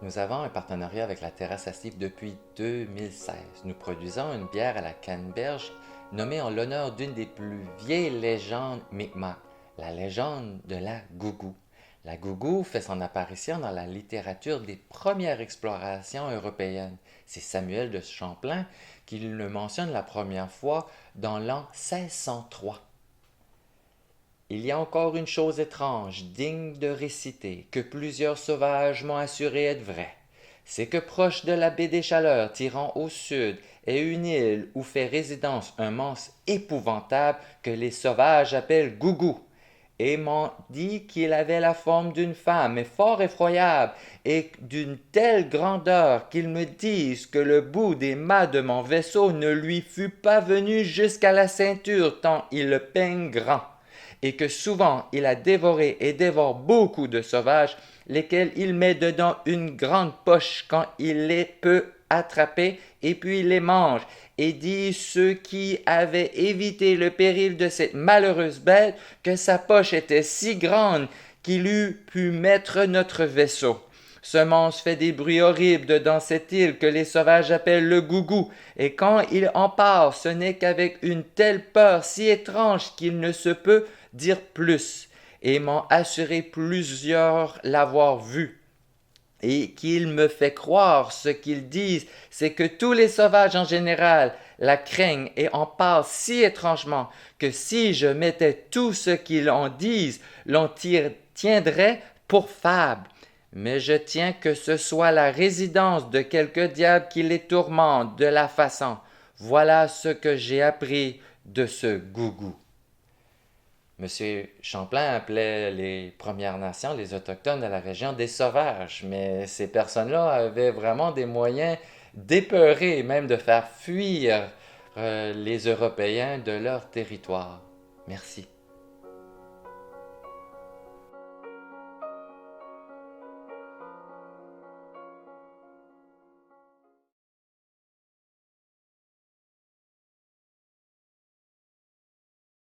Nous avons un partenariat avec la Terrasse Astive depuis 2016. Nous produisons une bière à la canneberge nommée en l'honneur d'une des plus vieilles légendes Mi'kmaq, la légende de la gougou. La gougou fait son apparition dans la littérature des premières explorations européennes. C'est Samuel de Champlain qui le mentionne la première fois dans l'an 1603. Il y a encore une chose étrange, digne de réciter, que plusieurs sauvages m'ont assuré être vraie. C'est que proche de la baie des Chaleurs, tirant au sud, est une île où fait résidence un monstre épouvantable que les sauvages appellent Gougou. Et m'ont dit qu'il avait la forme d'une femme, mais fort effroyable, et d'une telle grandeur qu'ils me disent que le bout des mâts de mon vaisseau ne lui fût pas venu jusqu'à la ceinture, tant il le peigne grand et que souvent il a dévoré et dévore beaucoup de sauvages, lesquels il met dedans une grande poche quand il les peut attraper, et puis il les mange, et dit ceux qui avaient évité le péril de cette malheureuse bête que sa poche était si grande qu'il eût pu mettre notre vaisseau. Ce monstre fait des bruits horribles dans cette île que les sauvages appellent le gougou, et quand il en part, ce n'est qu'avec une telle peur si étrange qu'il ne se peut dire plus, et m'ont assuré plusieurs l'avoir vu. Et qu'il me fait croire ce qu'ils disent, c'est que tous les sauvages en général la craignent et en parlent si étrangement que si je mettais tout ce qu'ils en disent, l'on tiendrait pour fable. Mais je tiens que ce soit la résidence de quelque diable qui les tourmente de la façon. Voilà ce que j'ai appris de ce gougou. Monsieur Champlain appelait les Premières Nations, les Autochtones de la région, des sauvages, mais ces personnes-là avaient vraiment des moyens d'épeurer, même de faire fuir les Européens de leur territoire. Merci.